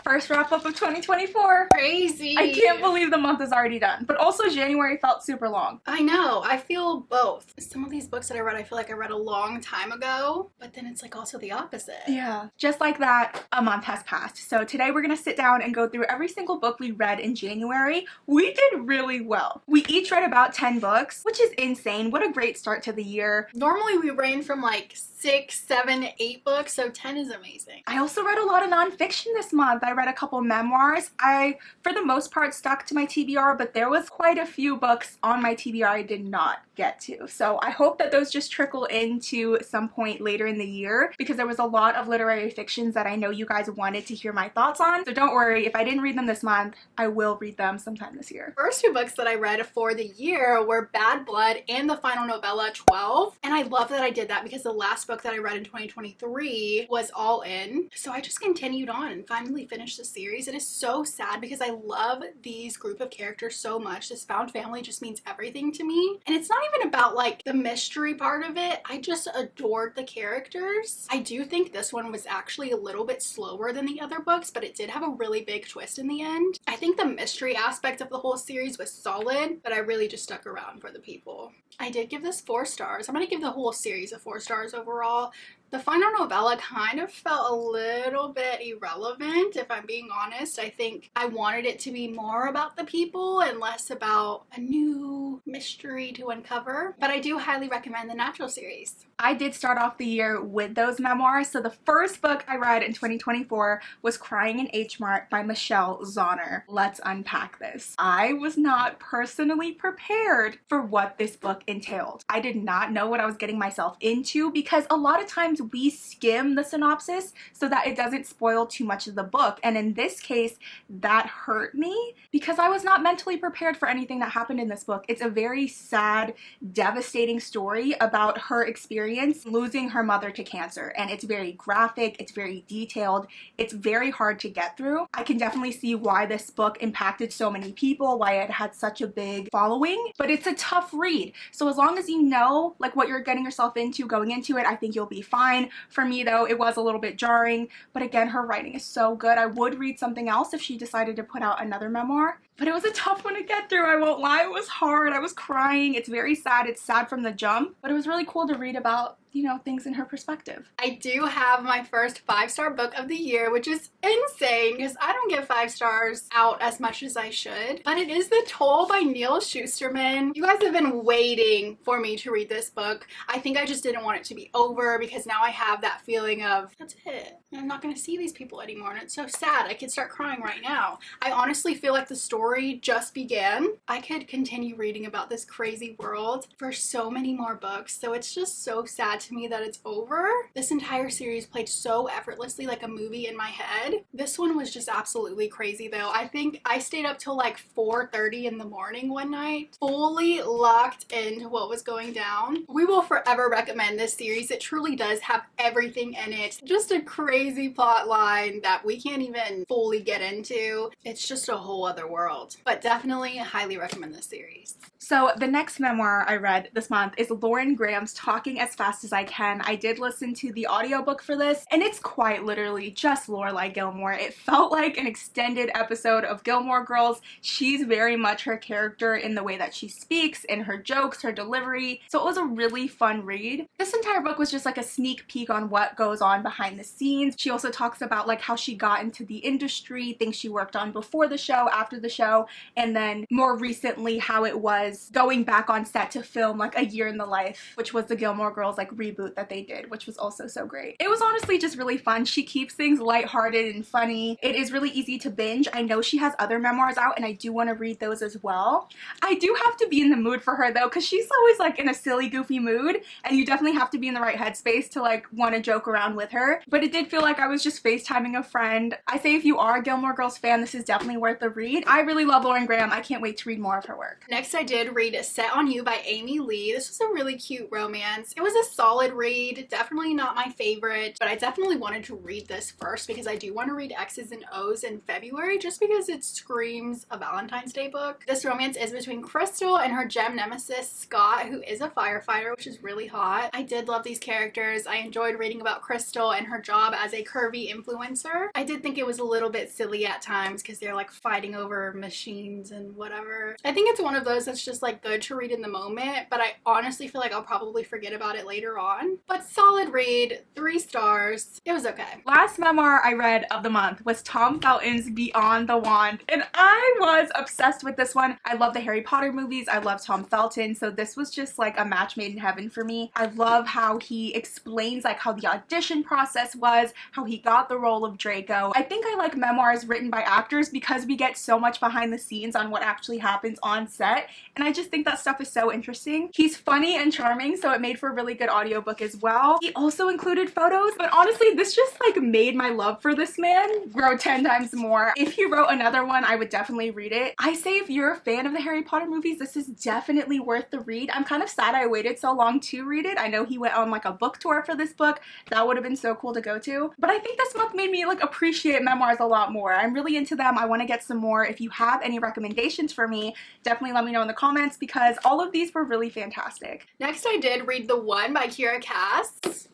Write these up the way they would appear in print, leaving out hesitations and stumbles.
first wrap up of 2024. Crazy. I can't believe the month is already done. But also January felt super long. I know. I feel both. Some of these books that I read, I feel like I read a long time ago, but then it's like also the opposite. Yeah. Just like that, a month has passed. So today we're gonna sit down and go through every single book we read in January. We did really well. We each read about 10 books, which is insane. What a great start to the year. Normally we range from like 6, 7, 8 books, so 10 is amazing. I also read a lot of nonfiction this month. I read a couple memoirs. I, for the most part, stuck to my TBR, but there was quite a few books on my TBR I did not get to. So I hope that those just trickle into some point later in the year, because there was a lot of literary fictions that I know you guys wanted to hear my thoughts on. So don't worry, if I didn't read them this month, I will read them sometime this year. First 2 books that I read for the year were Bad Blood and the final novella 12. And I love that I did that because the last book that I read in 2023 was All In. So I just continued on and finally finished the series. It is so sad because I love these group of characters so much. This found family just means everything to me. And it's not even about like the mystery part of it. I just adored the characters. I do think this one was actually a little bit slower than the other books, but it did have a really big twist in the end. I think the mystery aspect of the whole series was solid, but I really just stuck around for the people. I did give this 4 stars. I'm gonna give the whole series a 4 stars overall. The final novella kind of felt a little bit irrelevant, if I'm being honest. I think I wanted it to be more about the people and less about a new mystery to uncover. But I do highly recommend the Natural series. I did start off the year with those memoirs. So the first book I read in 2024 was Crying in H Mart by Michelle Zauner. Let's unpack this. I was not personally prepared for what this book entailed. I did not know what I was getting myself into because a lot of times we skim the synopsis so that it doesn't spoil too much of the book. And in this case, that hurt me because I was not mentally prepared for anything that happened in this book. It's a very sad, devastating story about her experience losing her mother to cancer. And it's very graphic, it's very detailed, it's very hard to get through. I can definitely see why this book impacted so many people, why it had such a big following, but it's a tough read. So as long as you know like what you're getting yourself into going into it, I think you'll be fine. For me though, it was a little bit jarring, but again, her writing is so good. I would read something else if she decided to put out another memoir, but it was a tough one to get through. I won't lie, it was hard. I was crying. It's very sad. It's sad from the jump, but it was really cool to read about, you know, things in her perspective. I do have my first 5-star book of the year, which is insane because I don't give 5 stars out as much as I should, but it is The Toll by Neil Shusterman. You guys have been waiting for me to read this book. I think I just didn't want it to be over because now I have that feeling of, that's it. I'm not going to see these people anymore and it's so sad. I could start crying right now. I honestly feel like the story just began. I could continue reading about this crazy world for so many more books, so it's just so sad to me that it's over. This entire series played so effortlessly like a movie in my head. This one was just absolutely crazy though. I think I stayed up till like 4:30 in the morning one night, fully locked into what was going down. We will forever recommend this series. It truly does have everything in it. Just a crazy plot line that we can't even fully get into. It's just a whole other world, but definitely highly recommend this series. So the next memoir I read this month is Lauren Graham's Talking as Fast as I Can. I did listen to the audiobook for this, and it's quite literally just Lorelai Gilmore. It felt like an extended episode of Gilmore Girls. She's very much her character in the way that she speaks, in her jokes, her delivery. So it was a really fun read. This entire book was just like a sneak peek on what goes on behind the scenes. She also talks about like how she got into the industry, things she worked on before the show, after the show, and then more recently how it was going back on set to film like A Year in the Life, which was the Gilmore Girls like reboot that they did, which was also so great. It was honestly just really fun. She keeps things lighthearted and funny. It is really easy to binge. I know she has other memoirs out and I do want to read those as well. I do have to be in the mood for her though, because she's always like in a silly, goofy mood, and you definitely have to be in the right headspace to like want to joke around with her. But it did feel like I was just FaceTiming a friend. I say if you are a Gilmore Girls fan, this is definitely worth the read. I really love Lauren Graham. I can't wait to read more of her work. Next I did read Set on You by Amy Lee. This was a really cute romance. It was a solid read. Definitely not my favorite, but I definitely wanted to read this first because I do want to read X's and O's in February just because it screams a Valentine's Day book. This romance is between Crystal and her gem nemesis Scott, who is a firefighter, which is really hot. I did love these characters. I enjoyed reading about Crystal and her job as a curvy influencer. I did think it was a little bit silly at times because they're like fighting over machines and whatever. I think it's one of those that's just like good to read in the moment, but I honestly feel like I'll probably forget about it later on. But solid read, 3 stars. It was okay. Last memoir I read of the month was Tom Felton's Beyond the Wand, and I was obsessed with this one. I love the Harry Potter movies. I love Tom Felton, so this was just like a match made in heaven for me. I love how he explains like how the audition process was, how he got the role of Draco. I think I like memoirs written by actors because we get so much behind the scenes on what actually happens on set, and I just think that stuff is so interesting. He's funny and charming, so it made for a really good audiobook as well. He also included photos, but honestly this just like made my love for this man grow 10 times more. If he wrote another one, I would definitely read it. I say if you're a fan of the Harry Potter movies, this is definitely worth the read. I'm kind of sad I waited so long to read it. I know he went on like a book tour for this book. That would have been so cool to go to. But I think this month made me like appreciate memoirs a lot more. I'm really into them. I want to get some more. If you have any recommendations for me, definitely let me know in the comments because all of these were really fantastic. Next, I did read The One by Kira Cass.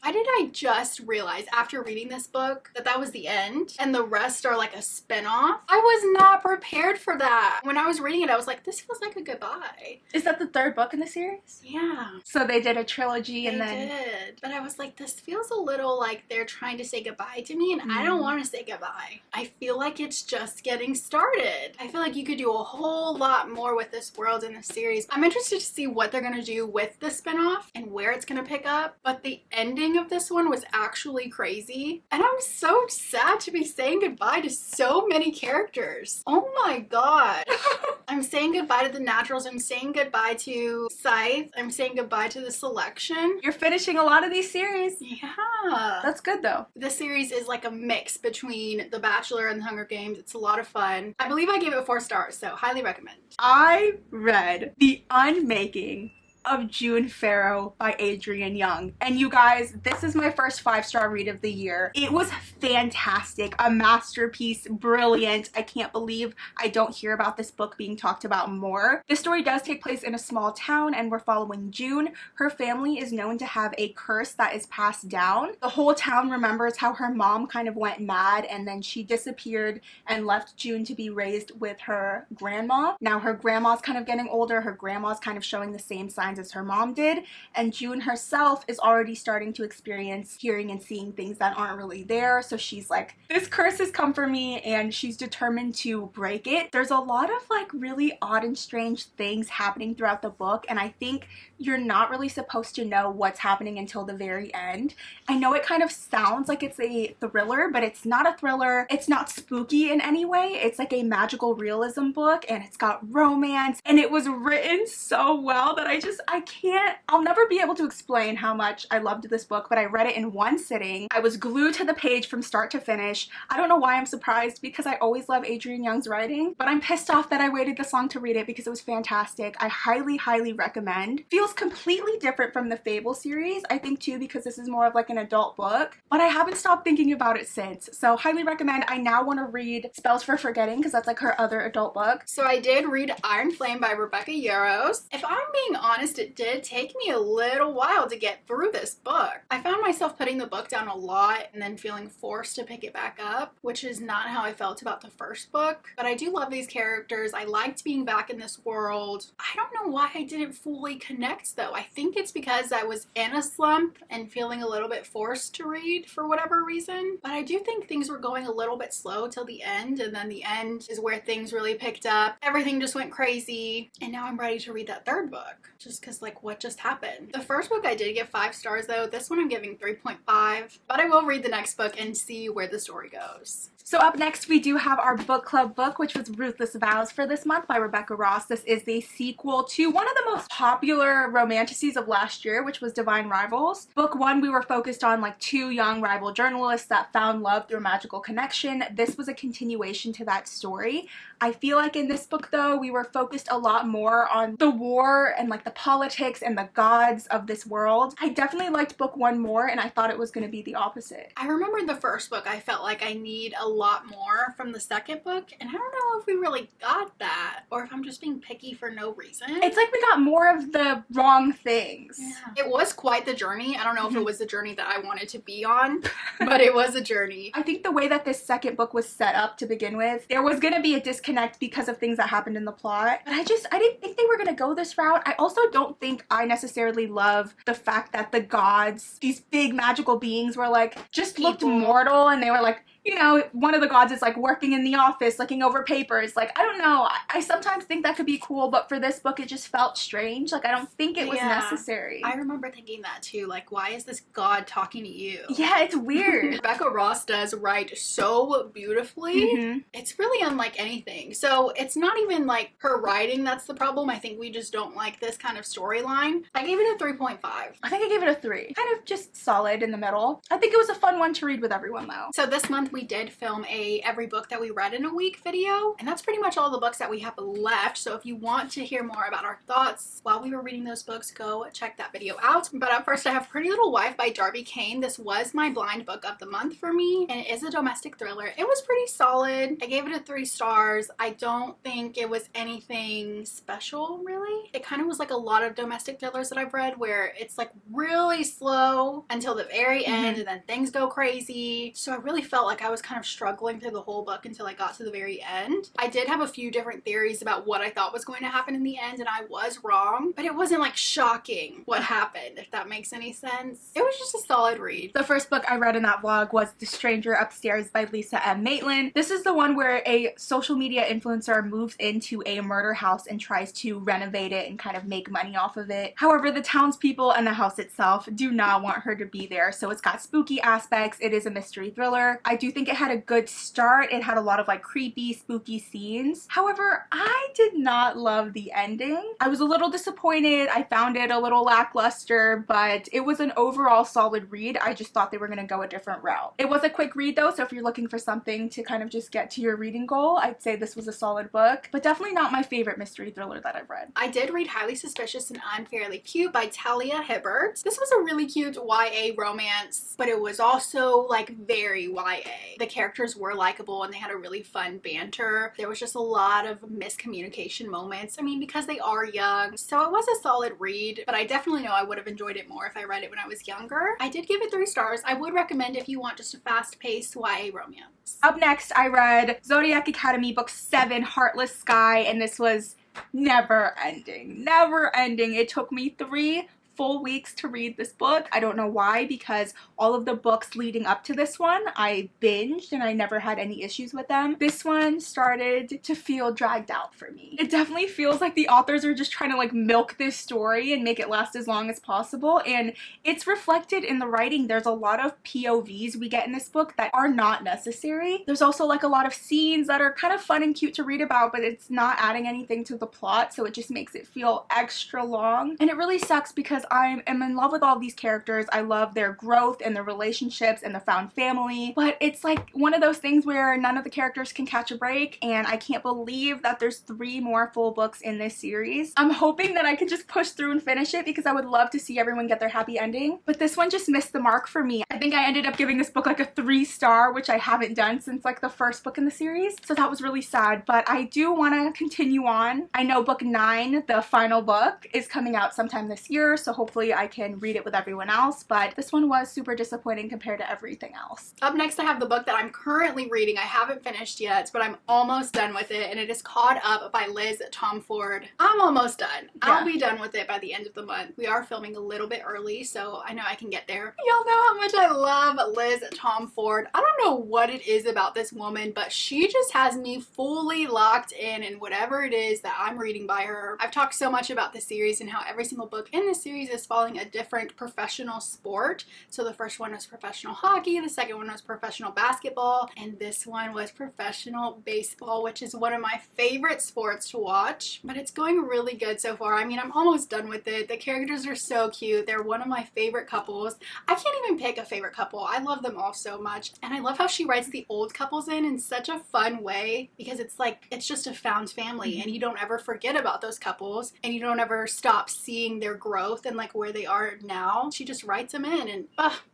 Why did I just realize after reading this book that that was the end and the rest are like a spin-off? I was not prepared for that. When I was reading it, I was like, this feels like a goodbye. Is that the 3rd book in the series? Yeah. So they did a trilogy and They then... did. But I was like, this feels a little like they're trying to say goodbye to me and I don't want to say goodbye. I feel like it's just getting started. I feel like you could do a whole lot more with this world in the series. I'm interested to see what they're going to do with the spin-off and where it's going to pick up. But the ending of this one was actually crazy, and I'm so sad to be saying goodbye to so many characters. Oh my god. I'm saying goodbye to the Naturals. I'm saying goodbye to Scythe. I'm saying goodbye to the Selection. You're finishing a lot of these series. Yeah. That's good though. This series is like a mix between The Bachelor and The Hunger Games. It's a lot of fun. I believe I gave it 4 stars, so highly recommend. I read The Unmaking of June Farrow by Adrienne Young, and you guys, this is my first 5-star read of the year. It was fantastic, a masterpiece, brilliant. I can't believe I don't hear about this book being talked about more. This story does take place in a small town and we're following June. Her family is known to have a curse that is passed down. The whole town remembers how her mom kind of went mad and then she disappeared and left June to be raised with her grandma. Now her grandma's kind of getting older, her grandma's kind of showing the same signs as her mom did, and June herself is already starting to experience hearing and seeing things that aren't really there. So she's like, this curse has come for me, and she's determined to break it. There's a lot of like really odd and strange things happening throughout the book, and I think you're not really supposed to know what's happening until the very end. I know it kind of sounds like it's a thriller, but it's not a thriller. It's not spooky in any way. It's like a magical realism book, and it's got romance, and it was written so well that I'll never be able to explain how much I loved this book, but I read it in one sitting. I was glued to the page from start to finish. I don't know why I'm surprised because I always love Adrienne Young's writing, but I'm pissed off that I waited this long to read it because it was fantastic. I highly, highly recommend. Feels completely different from the Fable series, I think too, because this is more of like an adult book, but I haven't stopped thinking about it since, so highly recommend. I now want to read Spells for Forgetting because that's like her other adult book. So I did read Iron Flame by Rebecca Yarros. If I'm being honest, it did take me a little while to get through this book. I found myself putting the book down a lot and then feeling forced to pick it back up, which is not how I felt about the first book. But I do love these characters. I liked being back in this world. I don't know why I didn't fully connect though. I think it's because I was in a slump and feeling a little bit forced to read for whatever reason. But I do think things were going a little bit slow till the end, and then the end is where things really picked up. Everything just went crazy, and now I'm ready to read that 3rd book just because like what just happened. The first book I did give 5 stars though. This one I'm giving 3.5, but I will read the next book and see where the story goes. So up next we do have our book club book, which was Ruthless Vows for this month by Rebecca Ross. This is the sequel to one of the most popular romanticises of last year, which was Divine Rivals. Book 1, we were focused on like 2 young rival journalists that found love through a magical connection. This was a continuation to that story. I feel like in this book though, we were focused a lot more on the war and like the politics and the gods of this world. I definitely liked book 1 more, and I thought it was going to be the opposite. I remember the first book, I felt like I need a lot more from the second book, and I don't know if we really got that, or if I'm just being picky for no reason. It's like we got more of the wrong things. Yeah. It was quite the journey. I don't know if it was the journey that I wanted to be on, but it was a journey. I think the way that this second book was set up to begin with, there was going to be a disconnect because of things that happened in the plot, but I didn't think they were going to go this route. I also don't think I necessarily love the fact that the gods, these big magical beings, were like just looked mortal, and they were like, you know, one of the gods is like working in the office looking over papers. Like, I don't know, I sometimes think that could be cool, but for this book it just felt strange. Like, I don't think it was necessary. I remember thinking that too, like, why is this god talking to you? Yeah, it's weird. Rebecca Ross does write so beautifully. It's really unlike anything. So it's not even like her writing that's the problem. I think we just don't like this kind of storyline. I gave it a 3.5. I think I gave it a 3. Kind of just solid in the middle. I think it was a fun one to read with everyone though. So this month we did film a every book that we read in a week video, and that's pretty much all the books that we have left. So if you want to hear more about our thoughts while we were reading those books, go check that video out. But up first I have Pretty Little Wife by Darby Kane. This was my blind book of the month for me, and it is a domestic thriller. It was pretty solid. I gave it a 3 stars. I don't think it was anything special really. It kind of was like a lot of domestic thrillers that I've read where it's like really slow until the very end and then things go crazy. So I really felt like I was kind of struggling through the whole book until I got to the very end. I did have a few different theories about what I thought was going to happen in the end, and I was wrong, but it wasn't like shocking what happened, if that makes any sense. It was just a solid read. The first book I read in that vlog was The Stranger Upstairs by Lisa M. Maitland. This is the one where a social media influencer moves into a murder house and tries to renovate it and kind of make money off of it. However, the townspeople and the house itself do not want her to be there, so it's got spooky aspects. It is a mystery thriller. I do think it had a good start. It had a lot of like creepy, spooky scenes. However, I did not love the ending. I was a little disappointed. I found it a little lackluster, but it was an overall solid read. I just thought they were going to go a different route. It was a quick read though, so if you're looking for something to kind of just get to your reading goal, I'd say this was a solid book, but definitely not my favorite mystery thriller that I've read. I did read Highly Suspicious and Unfairly Cute by Talia Hibbert. This was a really cute YA romance, but it was also like very YA. The characters were likable and they had a really fun banter. There was just a lot of miscommunication moments. I mean, because they are young. So it was a solid read, but I definitely know I would have enjoyed it more if I read it when I was younger. I did give it 3 stars. I would recommend if you want just a fast-paced YA romance. Up next, I read Zodiac Academy Book 7, Heartless Sky, and this was never ending. Never ending. It took me 3 full weeks to read this book. I don't know why, because all of the books leading up to this one I binged and I never had any issues with them. This one started to feel dragged out for me. It definitely feels like the authors are just trying to like milk this story and make it last as long as possible, and it's reflected in the writing. There's a lot of POVs we get in this book that are not necessary. There's also like a lot of scenes that are kind of fun and cute to read about, but it's not adding anything to the plot, so it just makes it feel extra long. And it really sucks because I am in love with all of these characters. I love their growth and their relationships and the found family, but it's like one of those things where none of the characters can catch a break, and I can't believe that there's 3 more full books in this series. I'm hoping that I can just push through and finish it because I would love to see everyone get their happy ending, but this one just missed the mark for me. I think I ended up giving this book like a 3 star, which I haven't done since like the first book in the series, so that was really sad, but I do want to continue on. I know book 9, the final book, is coming out sometime this year, so hopefully I can read it with everyone else, but this one was super disappointing compared to everything else. Up next I have the book that I'm currently reading. I haven't finished yet, but I'm almost done with it, and it is Caught Up by Liz Tomford. I'm almost done. Yeah. I'll be done with it by the end of the month. We are filming a little bit early, so I know I can get there. Y'all know how much I love Liz Tomford. I don't know what it is about this woman, but she just has me fully locked in whatever it is that I'm reading by her. I've talked so much about this series and how every single book in this series series is following a different professional sport. So the first one was professional hockey, the second one was professional basketball, and this one was professional baseball, which is one of my favorite sports to watch. But it's going really good so far. I mean, I'm almost done with it. The characters are so cute. They're one of my favorite couples. I can't even pick a favorite couple. I love them all so much. And I love how she writes the old couples in such a fun way, because it's like, it's just a found family and you don't ever forget about those couples and you don't ever stop seeing their growth and like where they are now. She just writes them in and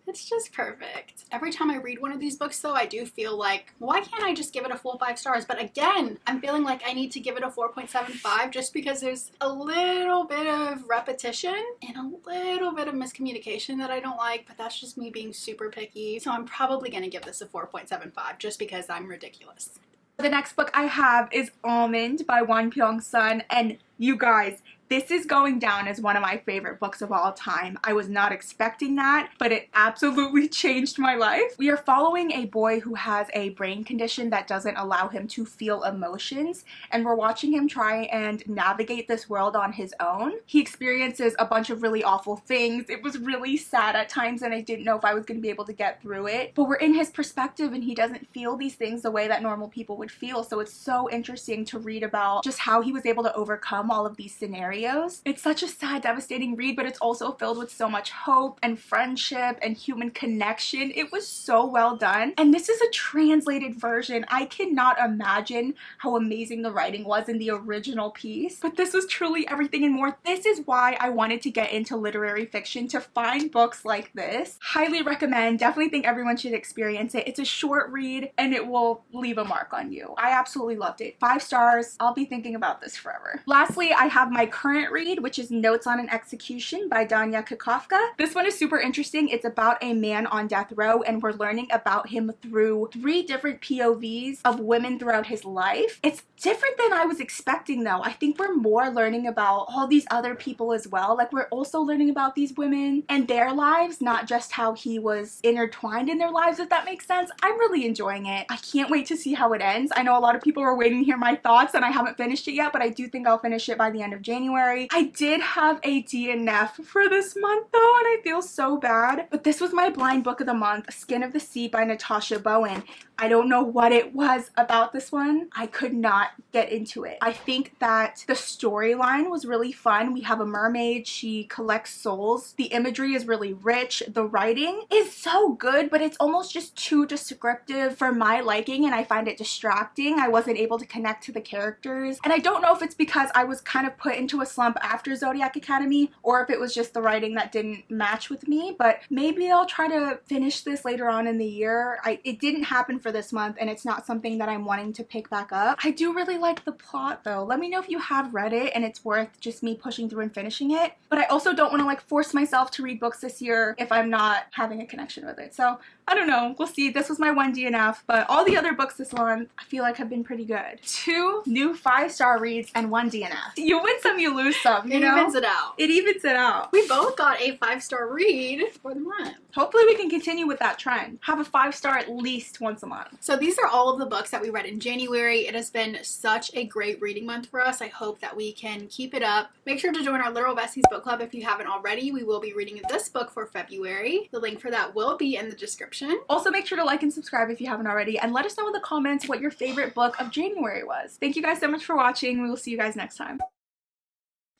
it's just perfect. Every time I read one of these books though, I do feel like, why can't I just give it a full 5 stars? But again, I'm feeling like I need to give it a 4.75 just because there's a little bit of repetition and a little bit of miscommunication that I don't like, but that's just me being super picky. So I'm probably gonna give this a 4.75 just because I'm ridiculous. The next book I have is Almond by Won Pyong-sun, and you guys, this is going down as one of my favorite books of all time. I was not expecting that, but it absolutely changed my life. We are following a boy who has a brain condition that doesn't allow him to feel emotions, and we're watching him try and navigate this world on his own. He experiences a bunch of really awful things. It was really sad at times, and I didn't know if I was going to be able to get through it, but we're in his perspective, and he doesn't feel these things the way that normal people would feel, so it's so interesting to read about just how he was able to overcome all of these scenarios. It's such a sad, devastating read, but it's also filled with so much hope and friendship and human connection. It was so well done, and this is a translated version. I cannot imagine how amazing the writing was in the original piece, but this was truly everything and more. This is why I wanted to get into literary fiction, to find books like this. Highly recommend. Definitely think everyone should experience it. It's a short read and it will leave a mark on you. I absolutely loved it. 5 stars. I'll be thinking about this forever. Lastly, I have my current read, which is Notes on an Execution by Danya Kakofka. This one is super interesting. It's about a man on death row, and we're learning about him through 3 different POVs of women throughout his life. It's different than I was expecting though. I think we're more learning about all these other people as well. Like, we're also learning about these women and their lives, not just how he was intertwined in their lives, if that makes sense. I'm really enjoying it. I can't wait to see how it ends. I know a lot of people are waiting to hear my thoughts, and I haven't finished it yet, but I do think I'll finish it by the end of January. I did have a DNF for this month though, and I feel so bad, but this was my blind book of the month, Skin of the Sea by Natasha Bowen. I don't know what it was about this one. I could not get into it. I think that the storyline was really fun. We have a mermaid. She collects souls. The imagery is really rich. The writing is so good, but it's almost just too descriptive for my liking, and I find it distracting. I wasn't able to connect to the characters, and I don't know if it's because I was kind of put into a slump after Zodiac Academy, or if it was just the writing that didn't match with me, but maybe I'll try to finish this later on in the year. It didn't happen for this month, and it's not something that I'm wanting to pick back up. I do really like the plot though. Let me know if you have read it and it's worth just me pushing through and finishing it, but I also don't want to like force myself to read books this year if I'm not having a connection with it. So I don't know, we'll see. This was my 1 DNF, but all the other books this month I feel like have been pretty good. 2 new 5-star reads and 1 DNF. You win some, you lose some, you know? It evens it out. It evens it out. We both got a 5-star read for the month. Hopefully we can continue with that trend. Have a 5-star at least once a month. So these are all of the books that we read in January. It has been such a great reading month for us. I hope that we can keep it up. Make sure to join our Literal Besties Book Club if you haven't already. We will be reading this book for February. The link for that will be in the description. Also, make sure to like and subscribe if you haven't already, and let us know in the comments what your favorite book of January was. Thank you guys so much for watching. We will see you guys next time.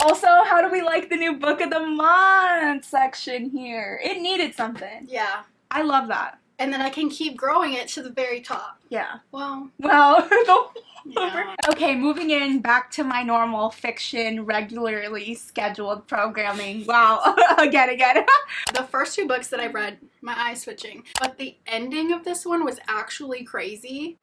Also, how do we like the new book of the month section here? It needed something. Yeah. I love that. And then I can keep growing it to the very top. Yeah. Well. Yeah. Okay, moving in back to my normal fiction, regularly scheduled programming. Wow. again. The first 2 books that I read, my eyes switching, but the ending of this one was actually crazy.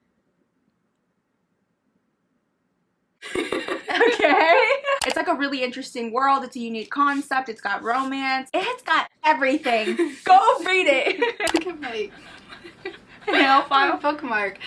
Okay. It's like a really interesting world. It's a unique concept. It's got romance. It's got everything. Go read it. Look at my nail file bookmark.